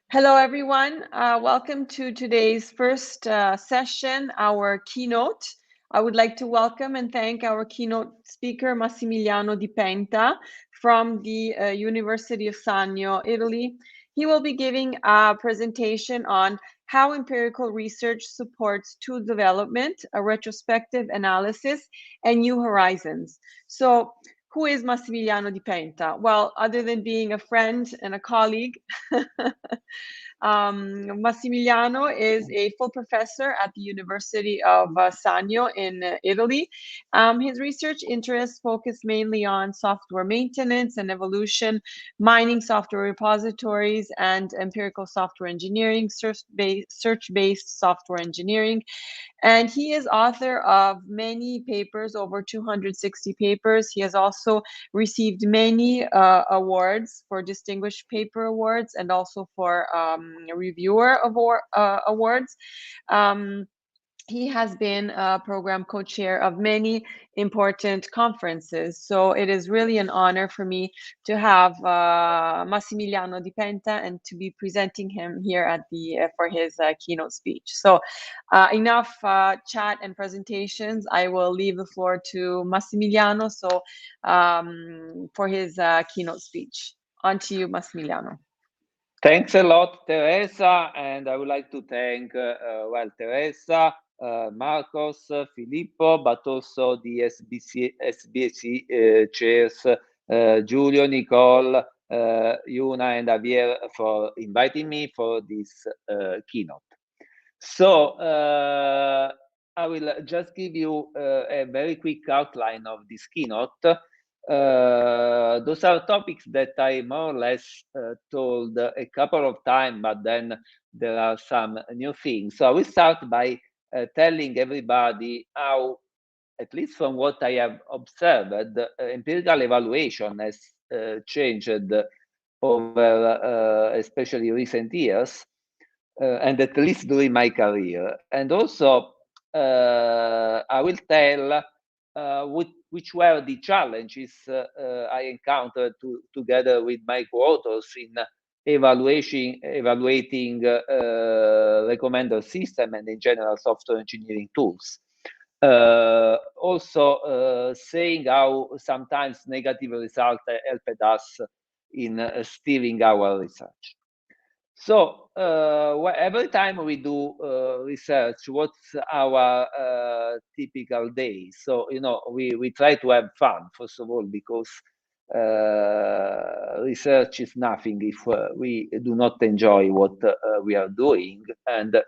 Hello, everyone. Welcome to today's first session, our keynote. I would like to welcome and thank our keynote speaker, Massimiliano di Penta, from the University of Sannio, Italy. He will be giving a presentation on how empirical research supports tool development, a retrospective analysis, and new horizons. So, who is Massimiliano di Penta? Well, other than being a friend and a colleague, Massimiliano is a full professor at the University of Sannio in Italy. His research interests focus mainly on software maintenance and evolution, mining software repositories, and empirical software engineering, search-based software engineering. And he is author of many papers, over 260 papers. He has also received many awards for distinguished paper awards and also for reviewer awards. He has been a program co-chair of many important conferences. So it is really an honor for me to have Massimiliano di Penta and to be presenting him here at the for his keynote speech. So enough chat and presentations. I will leave the floor to Massimiliano for his keynote speech. On to you, Massimiliano. Thanks a lot, Teresa, and I would like to thank, Teresa, Marcos, Filippo, but also the SSBSE chairs, Giulio, Nicole, Yuna, and Javier for inviting me for this keynote. So I will just give you a very quick outline of this keynote. Those are topics that I more or less told a couple of times, but then there are some new things. So I will start by telling everybody how, at least from what I have observed, empirical evaluation has changed over especially recent years, and at least during my career. And also, I will tell which were the challenges I encountered together with my co-authors in evaluating recommender system and in general software engineering tools. Also saying how sometimes negative results helped us in steering our research. So every time we do research, what's our typical day? So, we try to have fun, first of all, because research is nothing if we do not enjoy what we are doing. And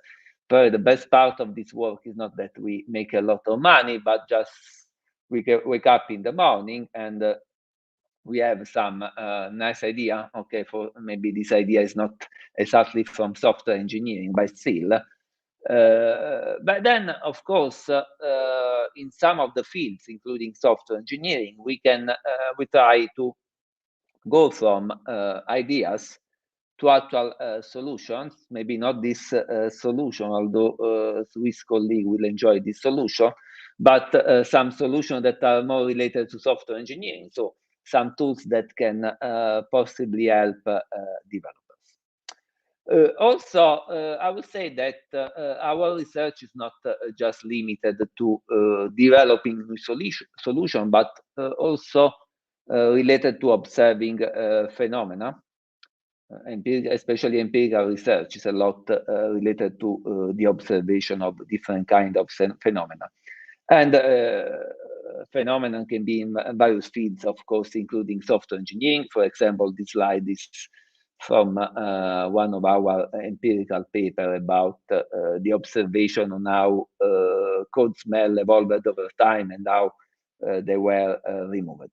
probably the best part of this work is not that we make a lot of money, but just we wake up in the morning and we have some nice idea. Okay, for maybe this idea is not exactly from software engineering, but still. But then, of course, in some of the fields, including software engineering, we try to go from ideas to actual solutions. Maybe not this solution, although Swiss colleague will enjoy this solution, but some solutions that are more related to software engineering. So some tools that can possibly help developers. Also, I would say that our research is not just limited to developing new solution, but also related to observing phenomena. Especially empirical research is a lot related to the observation of different kind of phenomena. And phenomena can be in various fields, of course, including software engineering. For example, this slide is from one of our empirical paper about the observation on how code smell evolved over time and how they were removed.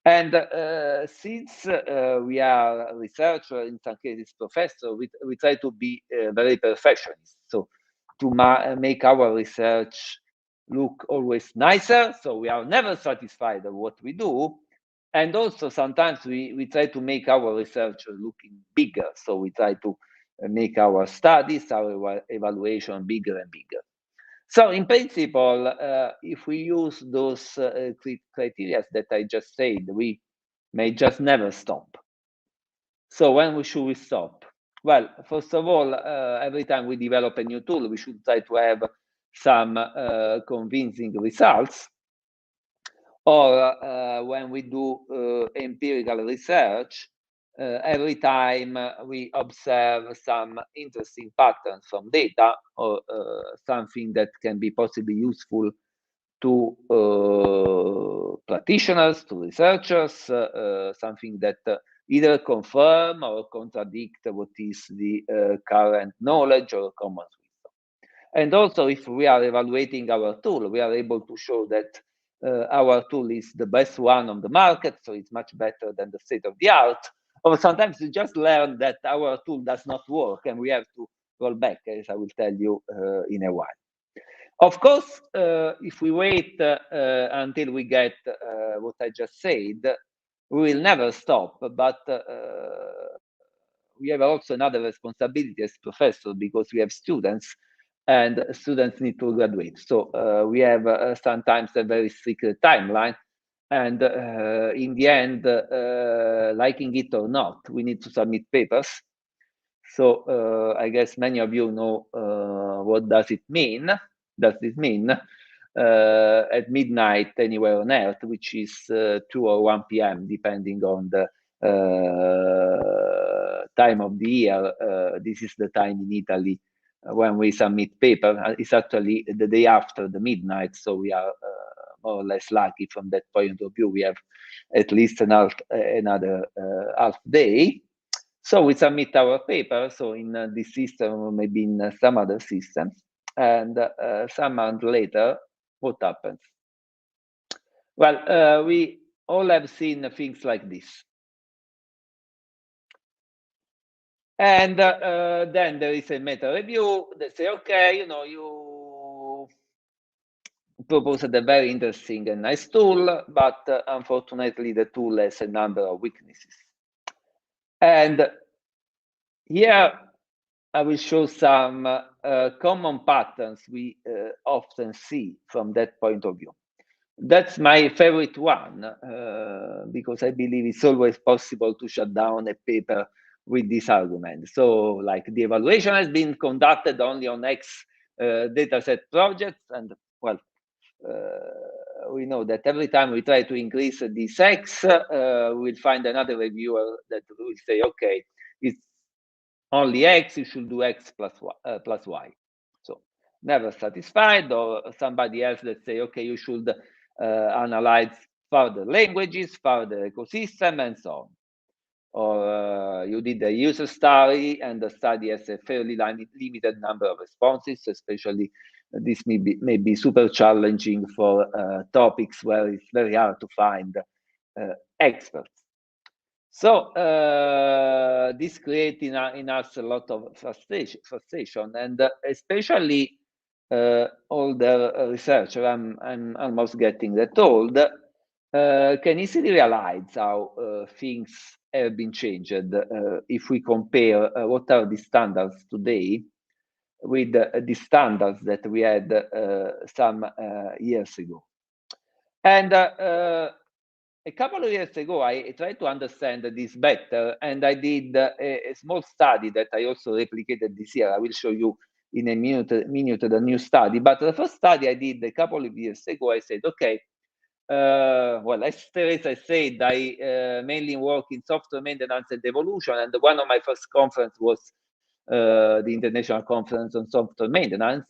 And since we are researcher, in some cases professor, we try to be very perfectionist. So to make our research look always nicer, so we are never satisfied of what we do. And also sometimes we try to make our research looking bigger. So we try to make our studies, our evaluation bigger and bigger. So in principle, if we use those criteria that I just said, we may just never stop. So when should we stop? Well, first of all, every time we develop a new tool, we should try to have some convincing results. Or when we do empirical research, every time we observe some interesting patterns from data or something that can be possibly useful to practitioners, to researchers, something that either confirm or contradict what is the current knowledge or common wisdom. And also, if we are evaluating our tool, we are able to show that our tool is the best one on the market, so it's much better than the state of the art. Or sometimes we just learn that our tool does not work and we have to roll back, as I will tell you in a while. Of course, if we wait until we get what I just said, we will never stop. But we have also another responsibility as professors, because we have students, and students need to graduate. So we have sometimes a very strict timeline. And in the end, liking it or not, we need to submit papers. So I guess many of you know what does it mean. Does this mean at midnight anywhere on Earth, which is 2 or 1 p.m., depending on the time of the year. This is the time in Italy when we submit paper. It's actually the day after the midnight, so we are more or less lucky from that point of view. We have at least another half day. So we submit our paper, so in this system or maybe in some other systems, and some months later, what happens? Well, we all have seen things like this. And then there is a meta review. They say, okay, you proposed a very interesting and nice tool, but unfortunately the tool has a number of weaknesses. And here I will show some common patterns we often see from that point of view. That's my favorite one, because I believe it's always possible to shut down a paper with this argument. So, like, the evaluation has been conducted only on X dataset projects, and well, we know that every time we try to increase this X, we'll find another reviewer that will say, okay, it's only X, you should do X plus Y. So never satisfied, or somebody else that say, okay, you should analyze further languages, further ecosystem, and so on. Or you did a user study, and the study has a fairly limited number of responses, especially this may be super challenging for topics where it's very hard to find experts. So this creates in us a lot of frustration, and especially older researchers, I'm almost getting that old, can easily realize how things have been changed if we compare what are the standards today with the standards that we had some years ago. And a couple of years ago, I tried to understand this better, and I did a small study that I also replicated this year. I will show you in a minute the new study. But the first study I did a couple of years ago, I said, okay, well, as Teresa said, I mainly work in software maintenance and evolution, and one of my first conference was the International Conference on Software Maintenance.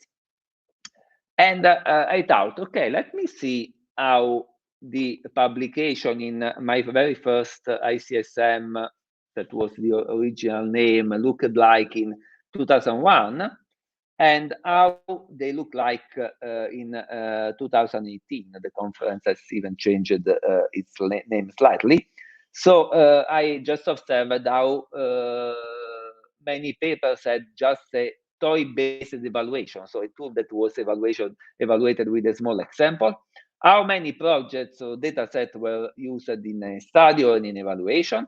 And I thought, okay, let me see how the publication in my very first ICSM, that was the original name, looked like in 2001, and how they look like in 2018. The conference has even changed its name slightly. So I just observed how many papers had just a toy-based evaluation, so a tool that was evaluated with a small example. How many projects or data sets were used in a study or in an evaluation?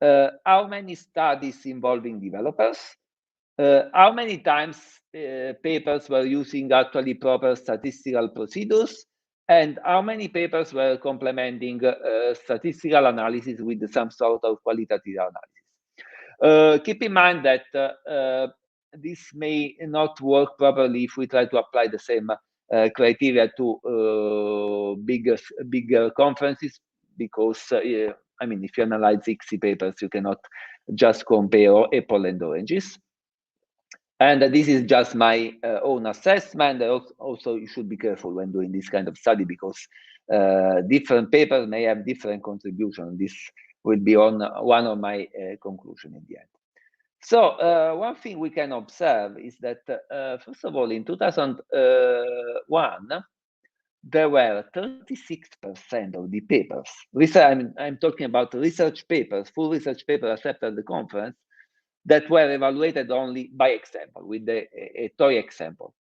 How many studies involving developers? How many times papers were using actually proper statistical procedures? And how many papers were complementing statistical analysis with some sort of qualitative analysis? Keep in mind that this may not work properly if we try to apply the same criteria to bigger conferences, because I mean, if you analyze 60 papers, you cannot just compare apple and oranges. And this is just my own assessment. Also, you should be careful when doing this kind of study, because different papers may have different contributions. This will be on one of my conclusions in the end. So one thing we can observe is that, first of all, in 2001, there were 36% of the papers. I'm talking about research papers, full research papers accepted at the conference, that were evaluated only by example, with a toy example.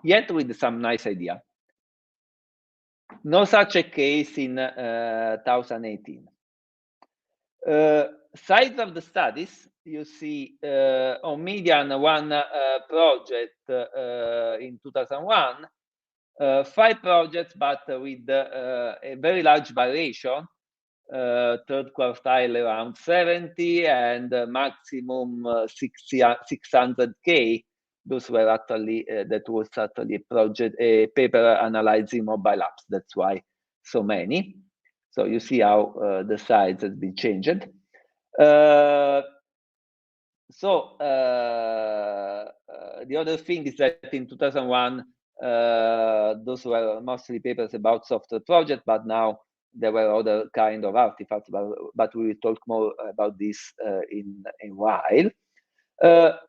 Yet with some nice idea. No such a case in 2018. Size of the studies, you see on median one project in 2001, 5 projects, but with a very large variation. Third quartile around 70 and maximum 600K. Those were actually, that was actually a paper analyzing mobile apps. That's why so many. So you see how the size has been changed. The other thing is that in 2001, those were mostly papers about software projects, but now there were other kind of artifacts, but we will talk more about this in a while.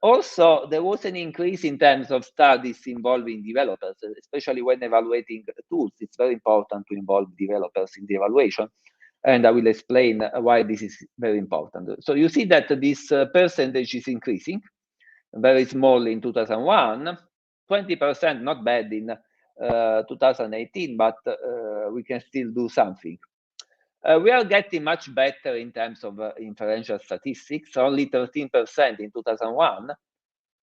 Also, there was an increase in terms of studies involving developers, especially when evaluating tools. It's very important to involve developers in the evaluation, and I will explain why this is very important. So you see that this percentage is increasing, very small in 2001, 20%, not bad in 2018, but we can still do something. We are getting much better in terms of inferential statistics, only 13% in 2001,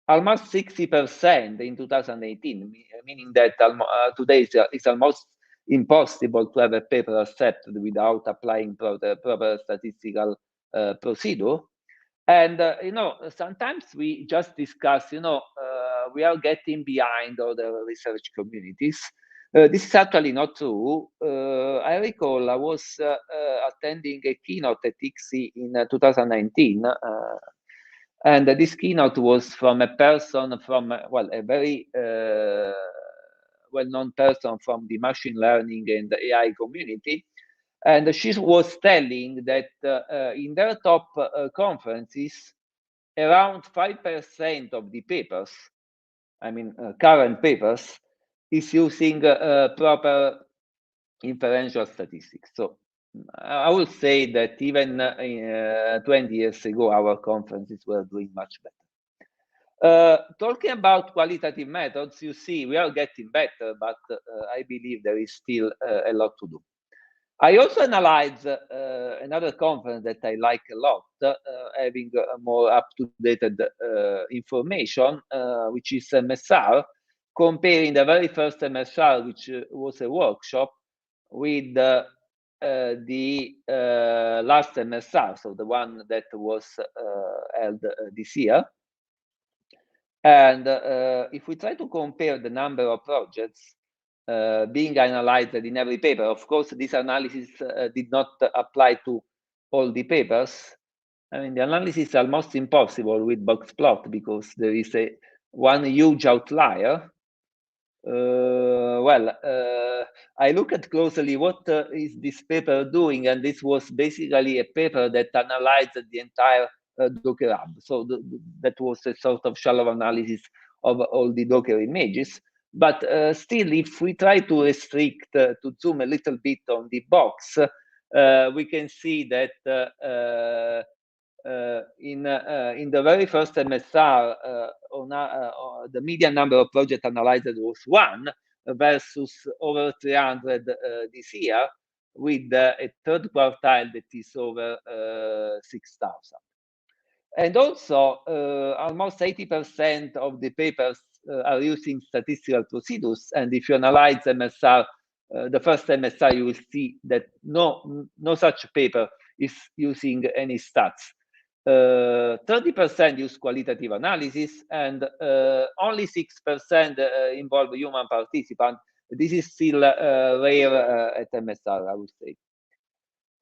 almost 60% in 2018, meaning that today it's almost impossible to have a paper accepted without applying proper statistical procedure. And, sometimes we just discuss, we are getting behind other research communities. This is actually not true. I recall I was attending a keynote at ICSI in 2019, and this keynote was from a person from, a very well-known person from the machine learning and AI community. And she was telling that in their top conferences, around 5% of the papers, current papers, is using proper inferential statistics. So I would say that even 20 years ago, our conferences were doing much better. Talking about qualitative methods, you see we are getting better, but I believe there is still a lot to do. I also analyzed another conference that I like a lot, having more up-to-date information, which is MSR, comparing the very first MSR, which was a workshop, with the last MSR, so the one that was held this year. And if we try to compare the number of projects being analyzed in every paper, of course, this analysis did not apply to all the papers. The analysis is almost impossible with box plot because there is one huge outlier. I looked closely what is this paper doing, and this was basically a paper that analyzed the entire Docker hub. So that was a sort of shallow analysis of all the Docker images. But still, if we try to restrict, to zoom a little bit on the box, we can see that in the very first MSR, the median number of projects analyzed was 1 versus over 300 this year, with a third quartile that is over 6,000. And also, almost 80% of the papers are using statistical procedures. And if you analyze MSR, the first MSR, you will see that no such paper is using any stats. 30% use qualitative analysis, and only 6% involve human participants. This is still rare at MSR, I would say.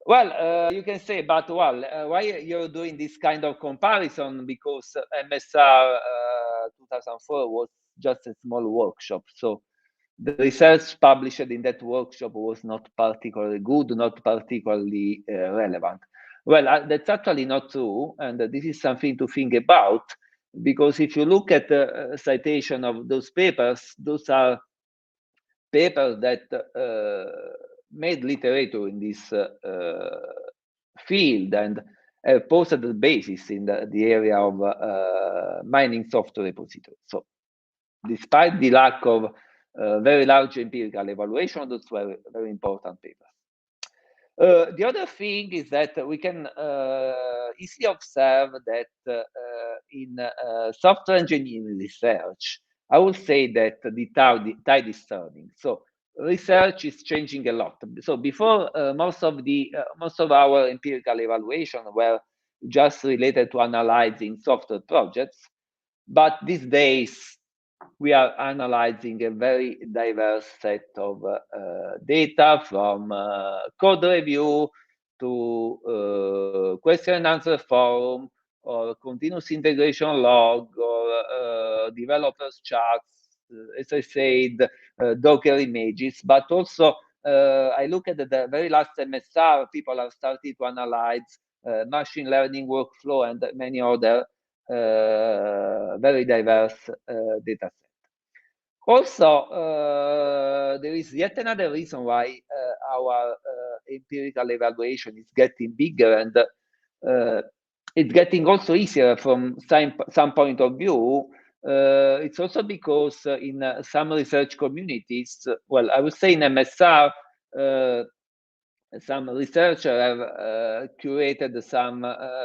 Well, you can say, but well, why you're doing this kind of comparison? Because MSR 2004 was just a small workshop, so the research published in that workshop was not particularly good, not particularly relevant. Well, that's actually not true, and this is something to think about, because if you look at the citation of those papers, those are papers that made literature in this field and posted the basis in the area of mining software repositories. So despite the lack of very large empirical evaluation, those were very important papers. The other thing is that we can easily observe that in software engineering research, I would say that the tide is turning. So research is changing a lot. So before, most of our empirical evaluation were just related to analyzing software projects, but these days we are analyzing a very diverse set of data, from code review to question and answer forum, or continuous integration log, or developers charts, as I said, Docker images, but also I look at the very last MSR, people have started to analyze machine learning workflow and many other very diverse data set. Also, there is yet another reason why our empirical evaluation is getting bigger, and it's getting also easier from some point of view. It's also because in some research communities, well, I would say in MSR, some researchers have curated some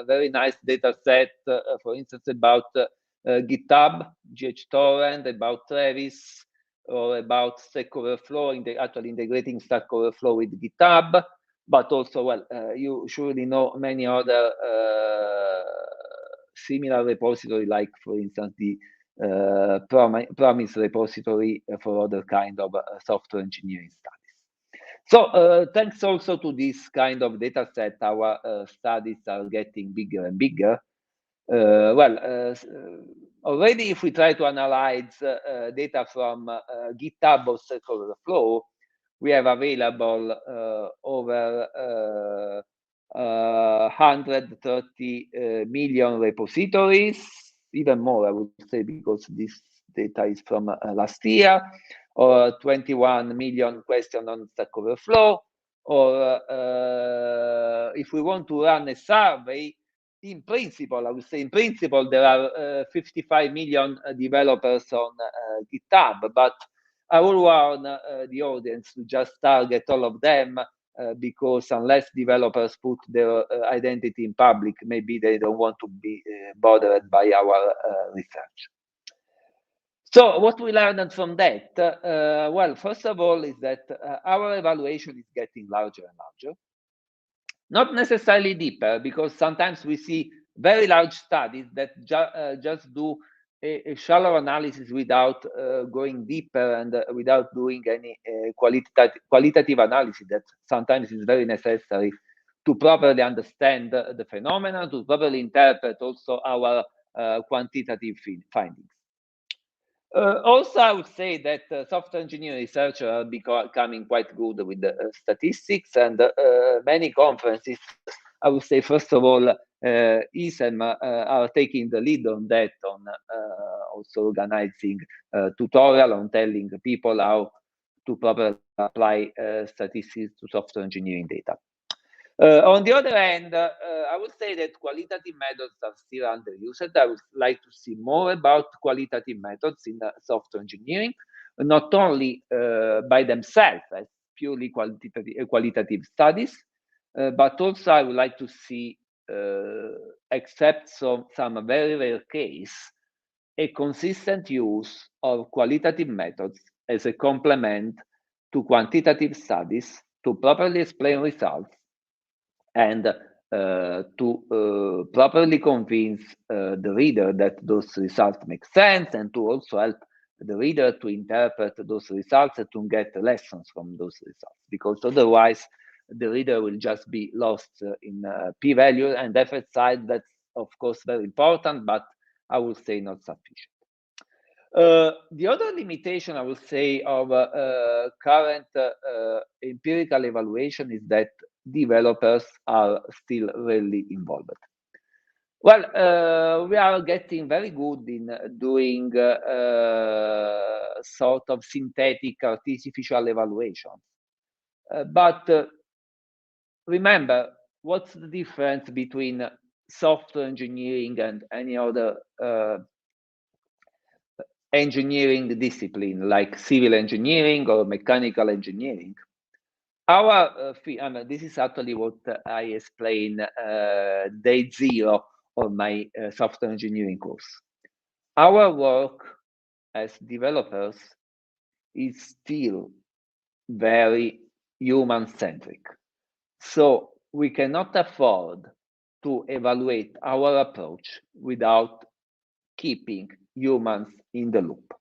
very nice data set, for instance, about GitHub, GHTorrent, about Travis, or about Stack Overflow, actually integrating Stack Overflow with GitHub, but also, well, you surely know many other similar repository, like, for instance, the Promise repository for other kind of software engineering studies. So thanks also to this kind of data set, our studies are getting bigger and bigger. Already if we try to analyze data from GitHub or Stack Overflow, we have available over 130 million repositories, even more, I would say, because this data is from last year, or 21 million questions on Stack Overflow, or if we want to run a survey, in principle, I would say in principle, there are 55 million developers on GitHub, but I will warn the audience to just target all of them, because unless developers put their identity in public, maybe they don't want to be bothered by our research. So what we learned from that? Well, first of all, is that our evaluation is getting larger and larger. Not necessarily deeper, because sometimes we see very large studies that just do a shallow analysis without going deeper, and without doing any qualitative analysis that sometimes is very necessary to properly understand the phenomena, to properly interpret also our quantitative findings. Also, I would say that software engineering researchers are becoming quite good with the statistics, and many conferences, I would say, first of all, ESEM are taking the lead on that, on also organizing tutorial on telling people how to properly apply statistics to software engineering data. On the other hand, I would say that qualitative methods are still underused. I would like to see more about qualitative methods in software engineering, not only by themselves as purely qualitative studies, but also I would like to see, except some very rare case, a consistent use of qualitative methods as a complement to quantitative studies to properly explain results, and to properly convince the reader that those results make sense, and to also help the reader to interpret those results and to get lessons from those results, because otherwise the reader will just be lost in p-value and effect size. That's of course very important, but I would say not sufficient. The other limitation I would say of current empirical evaluation is that developers are still rarely involved. Well, we are getting very good in doing sort of synthetic artificial evaluations. But remember, what's the difference between software engineering and any other engineering discipline like civil engineering or mechanical engineering? Our this is actually what I explain day 0 of my software engineering course. Our work as developers is still very human-centric. So we cannot afford to evaluate our approach without keeping humans in the loop.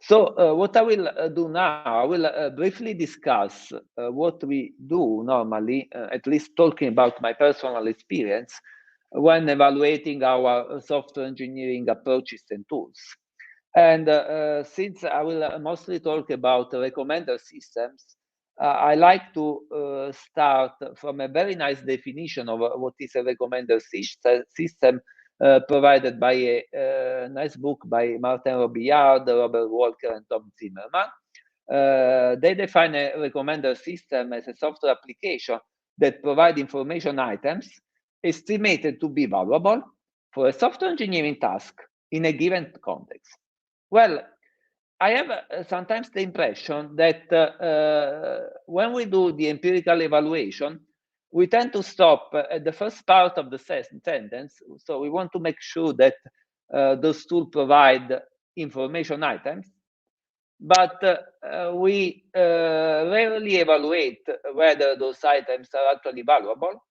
So what I will do now, I will briefly discuss what we do normally, at least talking about my personal experience, when evaluating our software engineering approaches and tools. And since I will mostly talk about recommender systems, I like to start from a very nice definition of what is a recommender system provided by a nice book by Martin Robillard, Robert Walker, and Tom Zimmerman. They define a recommender system as a software application that provides information items estimated to be valuable for a software engineering task in a given context. Well, I have sometimes the impression that when we do the empirical evaluation, we tend to stop at the first part of the sentence. So we want to make sure that those tools provide information items, but we rarely evaluate whether those items are actually valuable,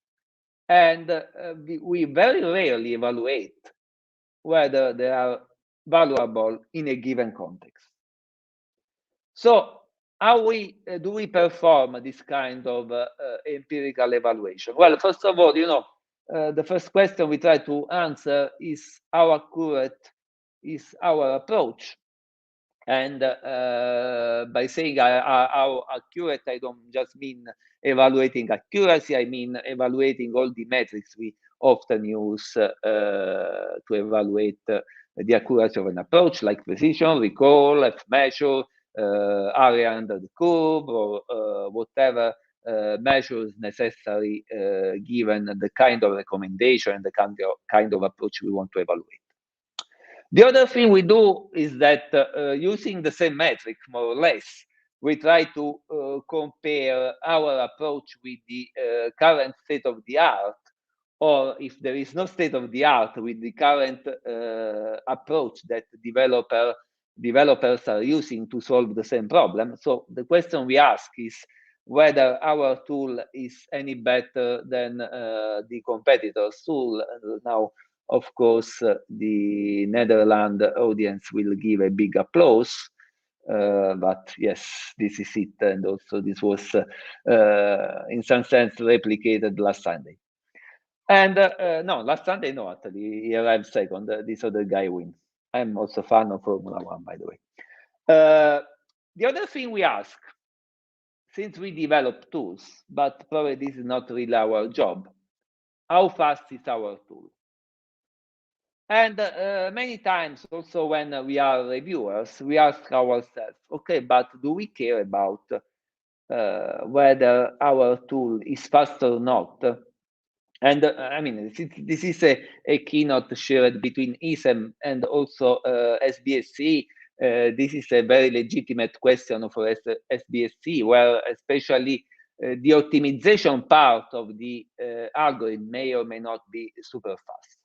and we very rarely evaluate whether they are valuable in a given context. So how do we perform this kind of empirical evaluation? Well, first of all, the first question we try to answer is how accurate is our approach. And by saying how accurate, I don't just mean evaluating accuracy, I mean evaluating all the metrics we often use to evaluate the accuracy of an approach, like precision, recall, F-measure, area under the curve, or whatever measures necessary given the kind of recommendation and the kind of approach we want to evaluate. The other thing we do is that using the same metric, more or less, we try to compare our approach with the current state of the art, or if there is no state of the art, with the current approach that developers are using to solve the same problem. So the question we ask is whether our tool is any better than the competitor's tool. Now, of course, the Netherlands audience will give a big applause. But yes, this is it. And also this was, in some sense, replicated last Sunday. And no, last Sunday, no, actually, he arrived second. This other guy wins. I'm also a fan of Formula One, by the way. The other thing we ask, since we develop tools, but probably this is not really our job, how fast is our tool? And many times also when we are reviewers, we ask ourselves, okay, but do we care about whether our tool is fast or not? And I mean, this is a keynote shared between ESEM and also SBSE. This is a very legitimate question for SBSE, where especially the optimization part of the algorithm may or may not be super fast.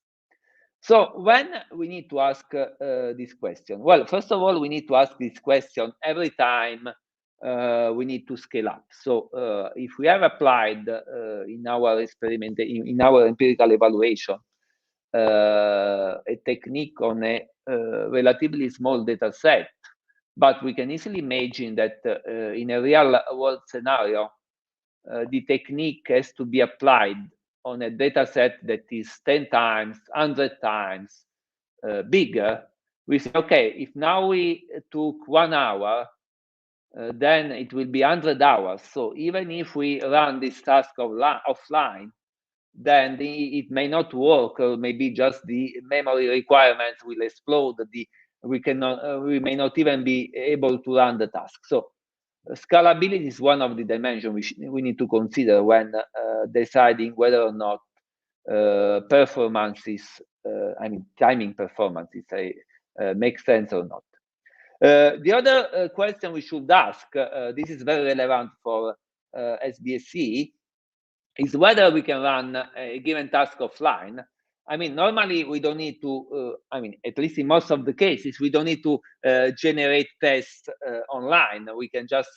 So when we need to ask this question? Well, first of all, we need to ask this question every time we need to scale up. So if we have applied in our experiment, in our empirical evaluation, a technique on a relatively small data set, but we can easily imagine that in a real world scenario, the technique has to be applied on a data set that is 10 times, 100 times bigger. We say, okay, if now we took 1 hour, then it will be 100 hours. So even if we run this task offline, then it may not work, or maybe just the memory requirements will explode. We may not even be able to run the task. So scalability is one of the dimensions we need to consider when deciding whether or not performances, timing performances, make sense or not. The other question we should ask, this is very relevant for SBSE, is whether we can run a given task offline. Normally we don't need to, at least in most of the cases, we don't need to generate tests online. We can just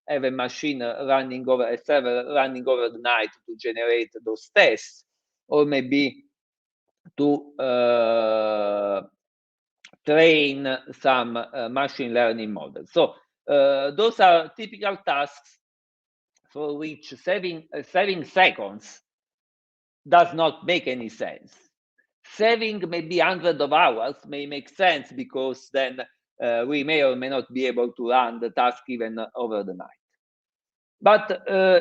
have a machine running over a server running over the night to generate those tests, or maybe to train some machine learning models. So those are typical tasks for which saving seconds does not make any sense. Saving maybe hundreds of hours may make sense, because then we may or may not be able to run the task even over the night. But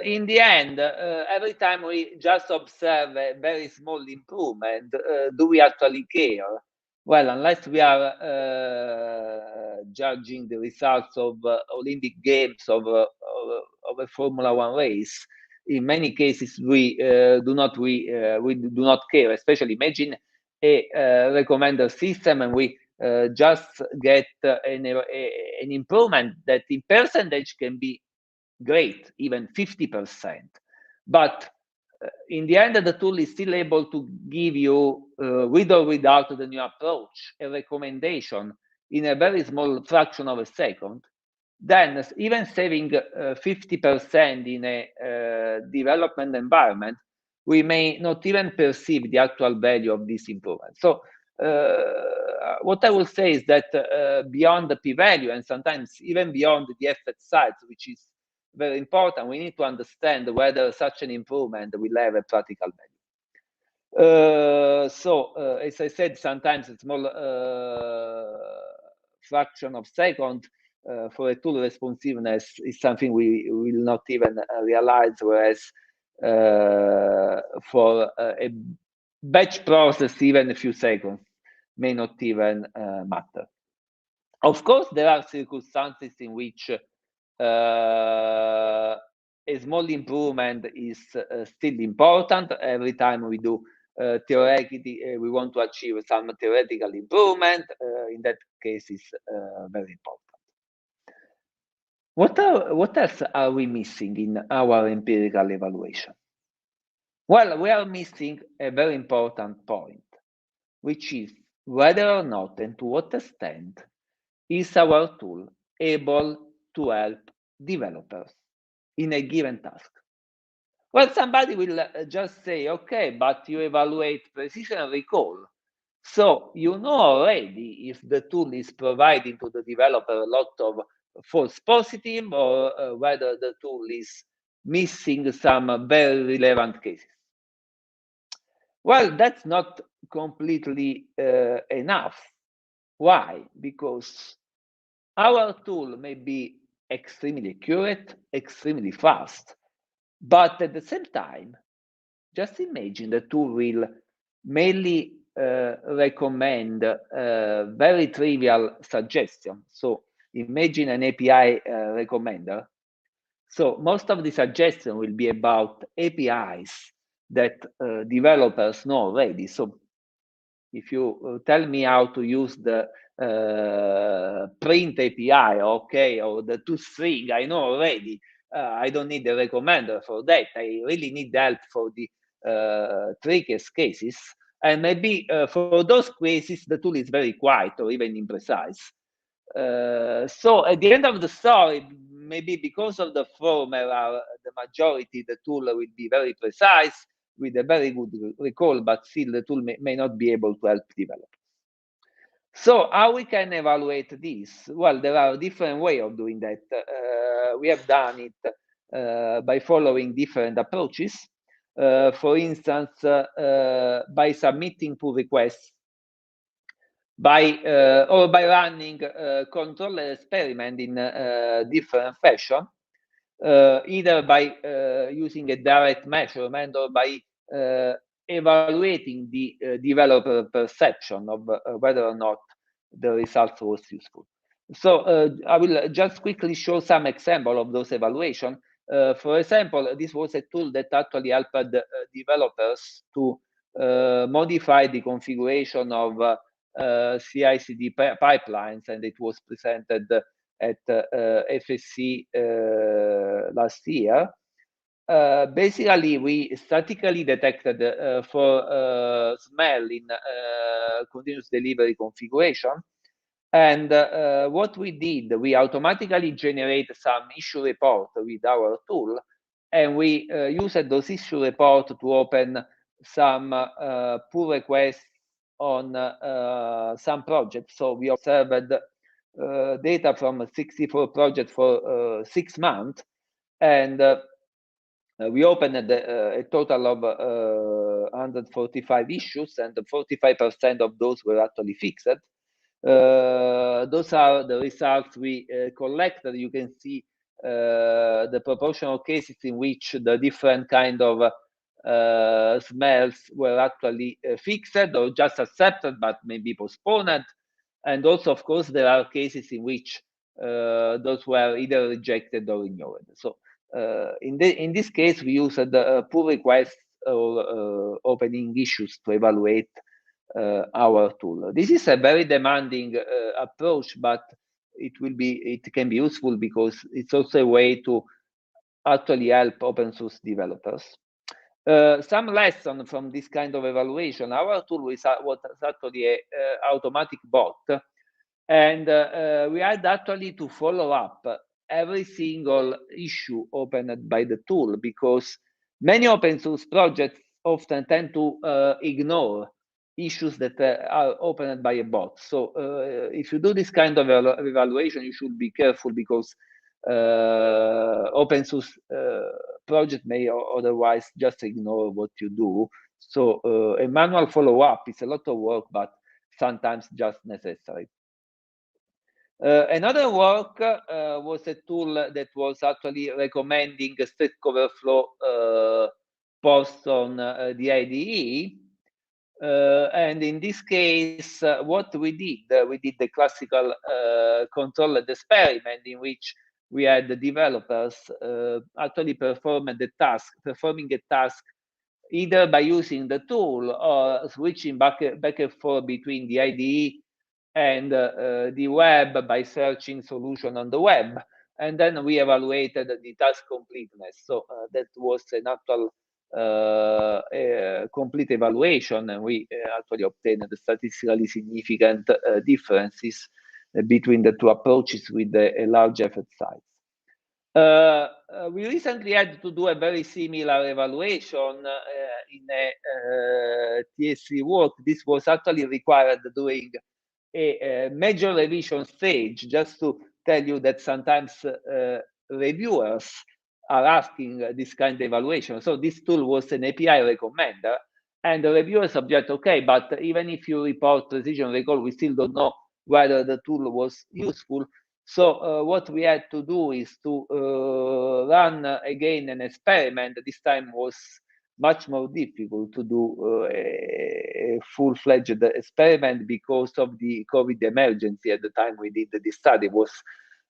in the end, every time we just observe a very small improvement, do we actually care? Well, unless we are judging the results of Olympic Games of a Formula One race, in many cases we do not care. Especially imagine a recommender system, and we just get an improvement that in percentage can be great, even 50%. But in the end, the tool is still able to give you, with or without the new approach, a recommendation in a very small fraction of a second. Then even saving 50% in a development environment, we may not even perceive the actual value of this improvement. So what I will say is that beyond the p-value, and sometimes even beyond the effect size, which is very important, we need to understand whether such an improvement will have a practical value. As I said, sometimes a small fraction of second for a tool responsiveness is something we will not even realize, whereas for a batch process, even a few seconds may not even matter. Of course, there are circumstances in which a small improvement is still important. Every time we do theoretically, we want to achieve some theoretical improvement. In that case, is very important. What else are we missing in our empirical evaluation? Well, we are missing a very important point, which is whether or not and to what extent is our tool able to help developers in a given task. Well, somebody will just say, okay, but you evaluate precision and recall. So you know already if the tool is providing to the developer a lot of false positive, or whether the tool is missing some very relevant cases. Well, that's not completely enough. Why? Because our tool may be extremely accurate, extremely fast, but at the same time, just imagine the tool will mainly recommend very trivial suggestions. So imagine an API recommender. So most of the suggestions will be about APIs that developers know already. So if you tell me how to use the print API, okay, or the toString, I know already. I don't need a recommender for that. I really need help for the trickiest cases. And maybe for those cases, the tool is very quiet or even imprecise. So at the end of the story, maybe because of the former, the majority, the tool will be very precise with a very good recall, but still the tool may not be able to help developers. So how we can evaluate this? Well, there are different ways of doing that. We have done it by following different approaches. For instance, by submitting pull requests, or by running control experiment in different fashion, either by using a direct measurement or by evaluating the developer perception of whether or not the result was useful. So I will just quickly show some example of those evaluation. For example, this was a tool that actually helped developers to modify the configuration of CI/CD pipelines, and it was presented at FSC last year. Basically, we statically detected for smell in continuous delivery configuration. And what we did, we automatically generate some issue report with our tool, and we used those issue report to open some pull requests on some projects. So we observed data from 64 projects for 6 months, and we opened a total of 145 issues, and 45% of those were actually fixed. Those are the results we collected. You can see the proportional cases in which the different kind of smells were actually fixed or just accepted but maybe postponed. And also, of course, there are cases in which those were either rejected or ignored. So in this case, we used the pull requests or opening issues to evaluate our tool. This is a very demanding approach, but it can be useful because it's also a way to actually help open source developers. Some lesson from this kind of evaluation: our tool is actually a automatic bot, and we had actually to follow up every single issue opened by the tool, because many open source projects often tend to ignore issues that are opened by a bot. So if you do this kind of evaluation, you should be careful, because open source project may otherwise just ignore what you do. So a manual follow-up is a lot of work, but sometimes just necessary. Another work was a tool that was actually recommending a Stack Overflow post on the IDE. And in this case, what we did the classical controlled experiment, in which we had the developers actually performing a task either by using the tool or switching back and forth between the IDE and the web by searching solution on the web. And then we evaluated the task completeness. So that was an actual complete evaluation, and we actually obtained the statistically significant differences between the two approaches with a large effort size. We recently had to do a very similar evaluation in a TSC work. This was actually required during a major revision stage, just to tell you that sometimes reviewers are asking this kind of evaluation. So this tool was an API recommender, and the reviewers object, okay, but even if you report precision recall, we still don't know whether the tool was useful. So what we had to do is to run again an experiment. This time was much more difficult to do a full-fledged experiment because of the COVID emergency. At the time we did this study, it was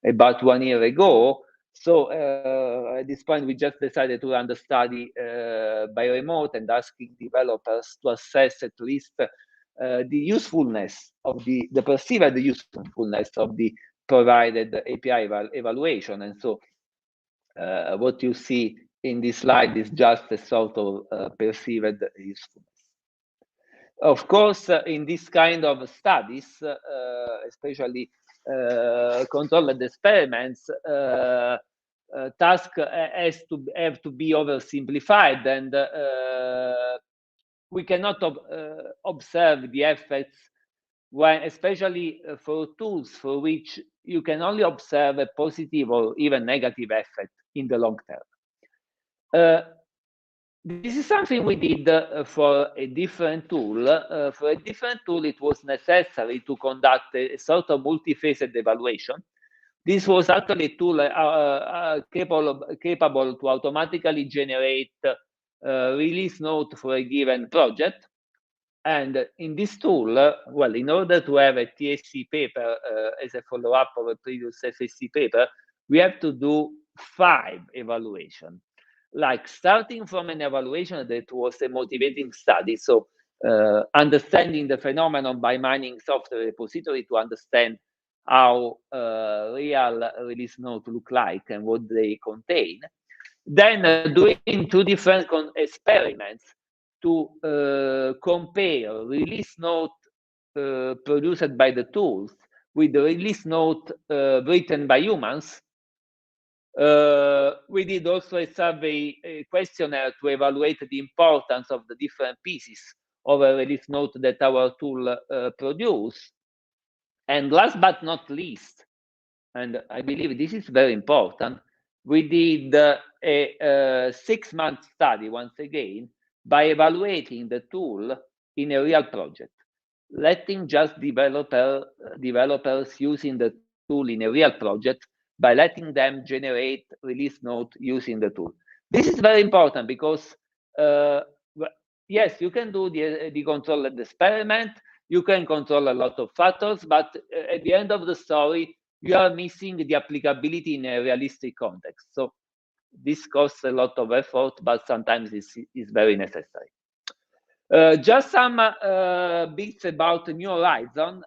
about 1 year ago. So at this point, we just decided to run the study by remote and asking developers to assess at least the usefulness of the perceived usefulness of the provided API evaluation. And so what you see in this slide is just a sort of perceived usefulness. Of course, in this kind of studies, especially controlled experiments, task has to have to be oversimplified, and we cannot observe the effects when, especially for tools for which you can only observe a positive or even negative effect in the long term. This is something we did for a different tool. For a different tool, it was necessary to conduct a sort of multifaceted evaluation. This was actually a tool capable to automatically generate release note for a given project. And in this tool, well, in order to have a TSC paper as a follow-up of a previous FSC paper, we have to do 5 evaluations. Like starting from an evaluation that was a motivating study, so understanding the phenomenon by mining software repository to understand how real release notes look like and what they contain. Then doing 2 different experiments to compare release note produced by the tools with the release note written by humans. We did also a survey questionnaire to evaluate the importance of the different pieces of a release note that our tool produce. And last but not least, and I believe this is very important, we did a 6-month study, once again, by evaluating the tool in a real project, letting just developers using the tool in a real project by letting them generate release note using the tool. This is very important because, yes, you can do the controlled experiment, you can control a lot of factors, but at the end of the story, you are missing the applicability in a realistic context. So this costs a lot of effort, but sometimes it's very necessary. Just some bits about New Horizon.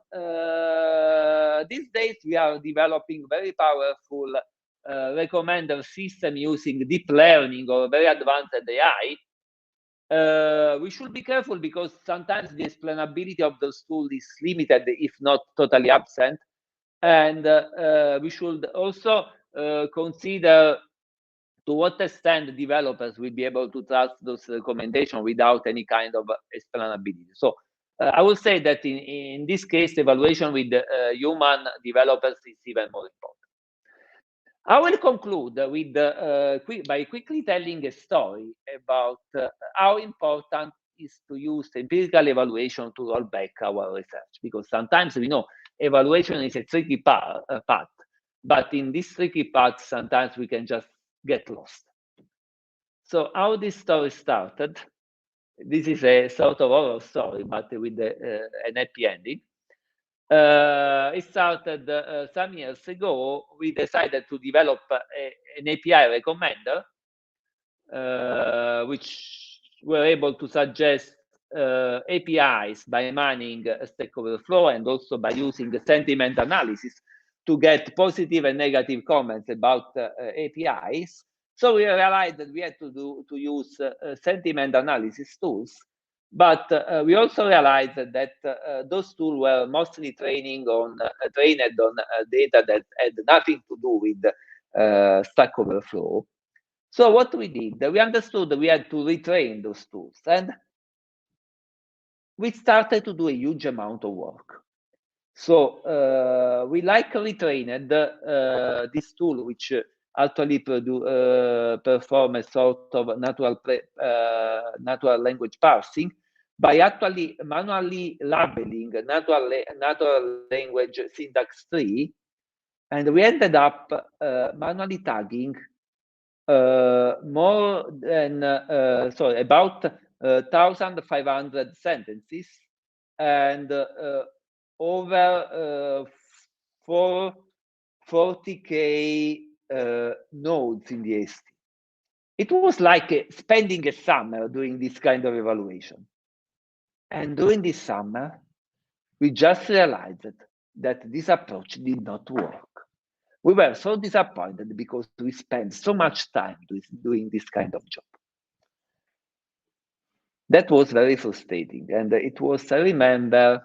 These days, we are developing very powerful recommender system using deep learning or very advanced AI. We should be careful because sometimes the explainability of those tools is limited, if not totally absent. And we should also consider to what extent developers will be able to trust those recommendations without any kind of explainability. So I will say that in this case, evaluation with human developers is even more important. I will conclude with by quickly telling a story about how important is to use empirical evaluation to roll back our research, because sometimes we know evaluation is a tricky path, but in this tricky path, sometimes we can just get lost. So how this story started, this is a sort of horror story, but with an happy ending. It started some years ago. We decided to develop an API recommender, which were able to suggest APIs by mining Stack Overflow and also by using the sentiment analysis to get positive and negative comments about APIs. So we realized that we had to use sentiment analysis tools, but we also realized that those tools were mostly trained on data that had nothing to do with Stack Overflow. So what we did, we understood that we had to retrain those tools, and we started to do a huge amount of work. So we retrained this tool, which actually perform a sort of natural language parsing by actually manually labeling natural language syntax tree, and we ended up manually tagging more than about 1,500 sentences and over 40K nodes in the ST. It was like spending a summer doing this kind of evaluation. And during this summer, we just realized that this approach did not work. We were so disappointed because we spent so much time doing this kind of job. That was very frustrating. And it was, I remember,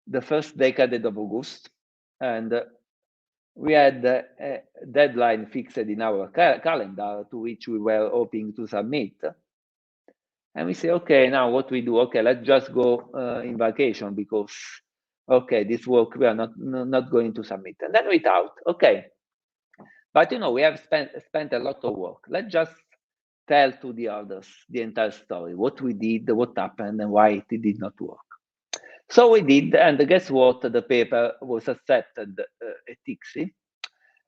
the first decade of August. And we had a deadline fixed in our calendar to which we were hoping to submit. And we say, okay, now what we do? Okay, let's just go in vacation because, okay, this work we are not going to submit. And then we thought, okay, but we have spent a lot of work. Let's just tell to the others the entire story, what we did, what happened, and why it did not work. So we did, and guess what? The paper was accepted at ICSI.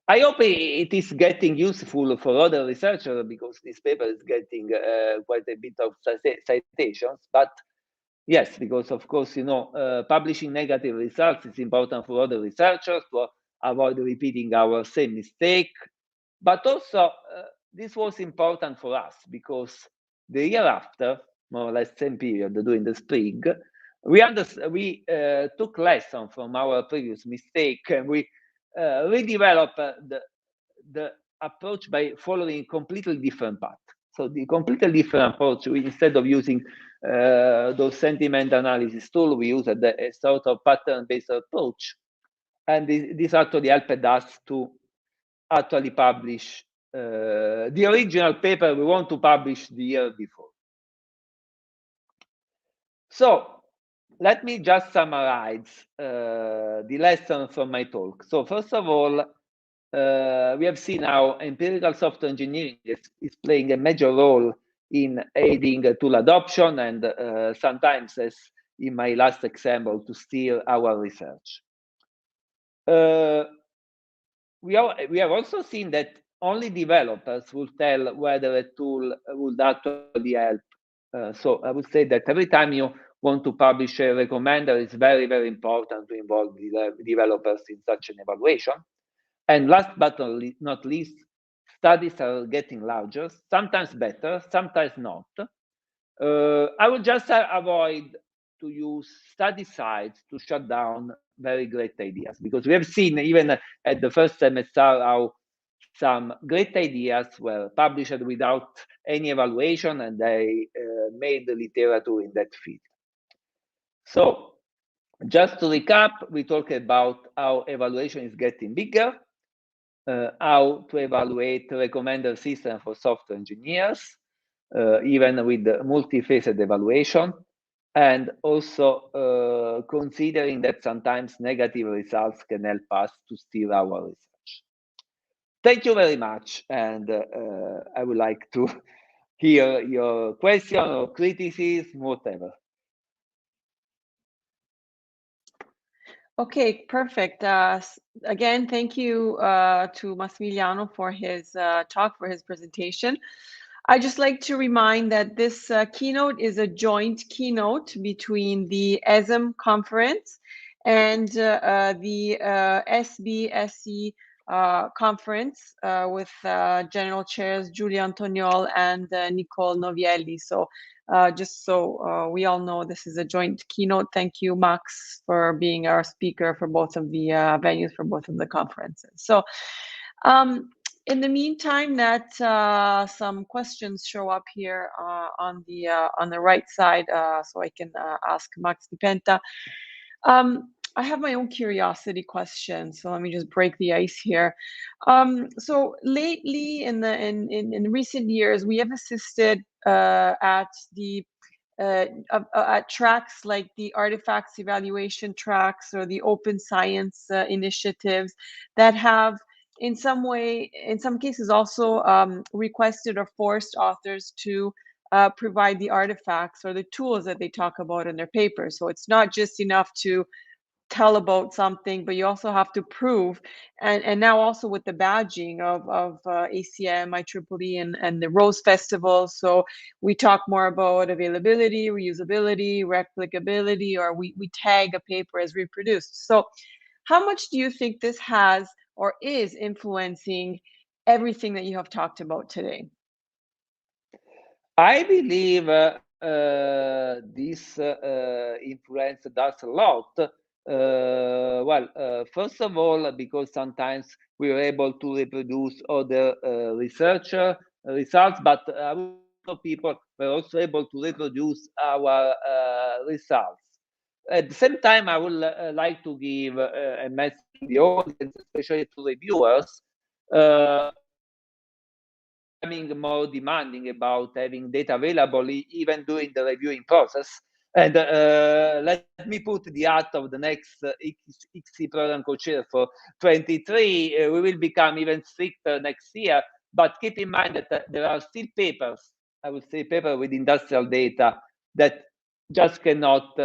I hope it is getting useful for other researchers because this paper is getting quite a bit of citations. But yes, because of course, publishing negative results is important for other researchers to avoid repeating our same mistake. But also, this was important for us because the year after, more or less same period during the spring, we took lesson from our previous mistake and we redeveloped the approach by following a completely different path. So the completely different approach, instead of using those sentiment analysis tool, we used a sort of pattern-based approach. And this actually helped us to actually publish the original paper we want to publish the year before. So let me just summarize the lesson from my talk. So first of all, we have seen how empirical software engineering is playing a major role in aiding tool adoption and sometimes, as in my last example, to steer our research. We have also seen that only developers will tell whether a tool would actually help. So I would say that every time you want to publish a recommender, it's very, very important to involve developers in such an evaluation. And last but not least, studies are getting larger, sometimes better, sometimes not. I would just avoid to use study sites to shut down very great ideas, because we have seen even at the first semester how some great ideas were published without any evaluation and they made the literature in that field. So just to recap, we talked about how evaluation is getting bigger, how to evaluate recommender system for software engineers, even with multi-phased evaluation, and also considering that sometimes negative results can help us to steer our research. Thank you very much, and I would like to hear your question or criticism, whatever. Okay, perfect. Again, thank you to Massimiliano for his talk, for his presentation. I'd just like to remind that this keynote is a joint keynote between the ESEM conference and the SSBSE conference with General Chairs Giulia Antoniol and Nicole Novielli. So just so we all know, this is a joint keynote. Thank you, Max, for being our speaker for both of the venues for both of the conferences. So in the meantime, that some questions show up here on the right side, so I can ask Max Di Penta. I have my own curiosity question, so let me just break the ice here. So lately, in recent years, we have assisted at the at tracks like the artifacts evaluation tracks or the open science initiatives that have in some way, in some cases also requested or forced authors to provide the artifacts or the tools that they talk about in their papers. So it's not just enough to tell about something, but you also have to prove. And now also with the badging of ACM, IEEE, and the Rose Festival. So we talk more about availability, reusability, replicability, or we tag a paper as reproduced. So how much do you think this has or is influencing everything that you have talked about today? I believe this influence does a lot. First of all, because sometimes we are able to reproduce other researcher results, but people were also able to reproduce our results. At the same time, I would like to give a message to the audience, especially to reviewers. Becoming more demanding about having data available even during the reviewing process. And let me put the art of the next ICSI program co-chair for 23. We will become even stricter next year, but keep in mind that there are still papers, I would say paper with industrial data that just cannot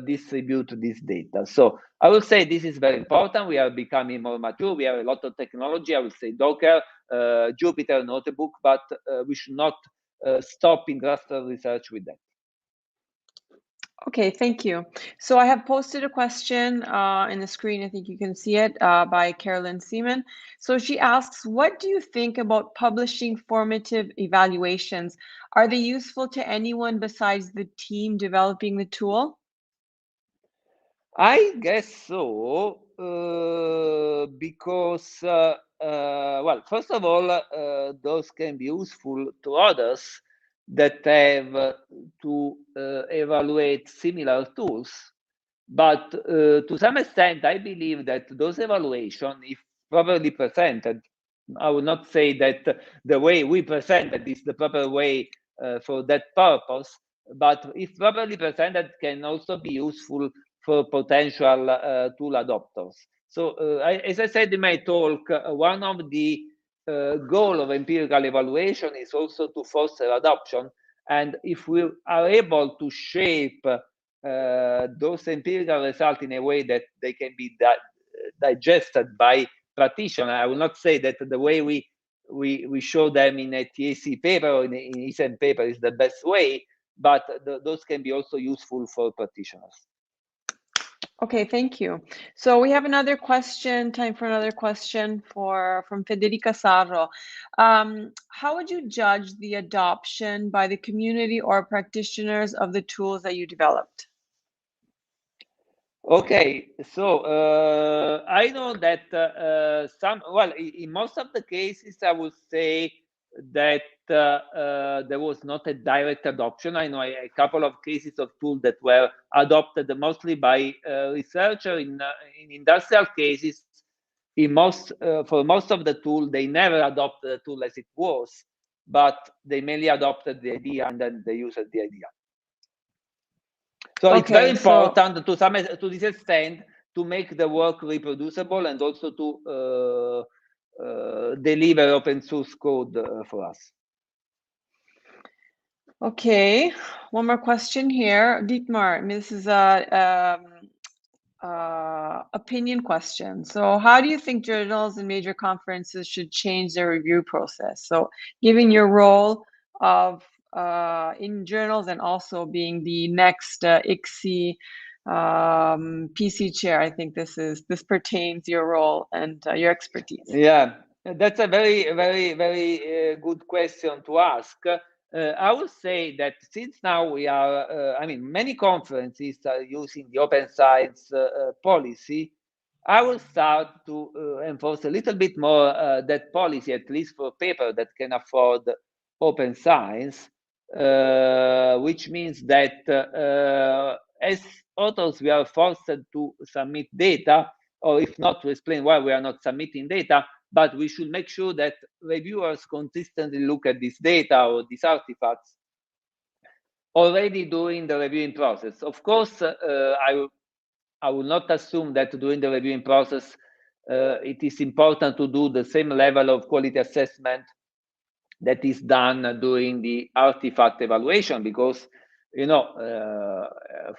distribute this data. So I will say this is very important. We are becoming more mature. We have a lot of technology. I would say Docker, Jupyter Notebook, but we should not stop industrial research with that. Okay, thank you. So I have posted a question in the screen. I think you can see it by Carolyn Seaman. So she asks, what do you think about publishing formative evaluations? Are they useful to anyone besides the team developing the tool? I guess so, because, well, first of all, those can be useful to others that have to evaluate similar tools. But to some extent, I believe that those evaluations, if properly presented, I would not say that the way we presented is the proper way for that purpose, but if properly presented, can also be useful for potential tool adopters. So as I said in my talk, one of the goal of empirical evaluation is also to foster adoption. And if we are able to shape those empirical results in a way that they can be digested by practitioners, I will not say that the way we show them in a TAC paper or in ESEM paper is the best way, but those can be also useful for practitioners. Okay, thank you. So we have another question, time for another question from Federica Sarro. How would you judge the adoption by the community or practitioners of the tools that you developed? Okay, so I know that in most of the cases, I would say that there was not a direct adoption. I know a couple of cases of tools that were adopted mostly by researchers in industrial cases. For most of the tool, they never adopted the tool as it was, but they mainly adopted the idea and then they used the idea. So okay, it's very important to this extent to make the work reproducible and also to deliver open source code for us. Okay, one more question here. Dietmar, this is a opinion question. So how do you think journals and major conferences should change their review process? So given your role of in journals and also being the next ICSI PC chair, I think this pertains your role and your expertise. Yeah, that's a very good question to ask. I would say that since now we are, I mean, many conferences are using the open science policy. I will start to enforce a little bit more that policy, at least for paper that can afford open science, which means that as authors, we are forced to submit data, or if not, to explain why we are not submitting data, but we should make sure that reviewers consistently look at this data or these artifacts already during the reviewing process. Of course, I will not assume that during the reviewing process, it is important to do the same level of quality assessment that is done during the artifact evaluation, because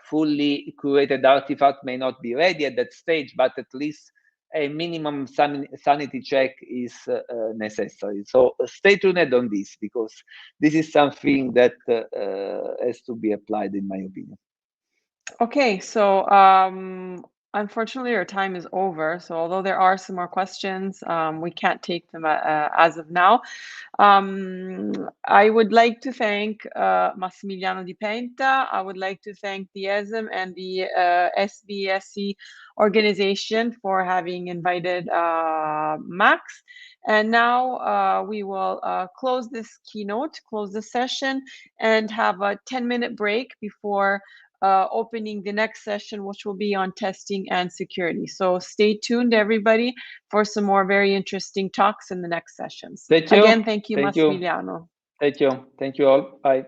fully curated artifact may not be ready at that stage, but at least a minimum sanity check is necessary. So stay tuned on this, because this is something that has to be applied, in my opinion. Okay, so unfortunately, our time is over. So although there are some more questions, we can't take them as of now. I would like to thank Massimiliano di Penta. I would like to thank the ESEM and the SSBSE organization for having invited Max. And now we will close this keynote, close the session, and have a 10-minute break before opening the next session, which will be on testing and security. So stay tuned, everybody, for some more very interesting talks in the next sessions. Thank you. Again, thank you, Thank you. Massimiliano. Thank you. Thank you all. Bye.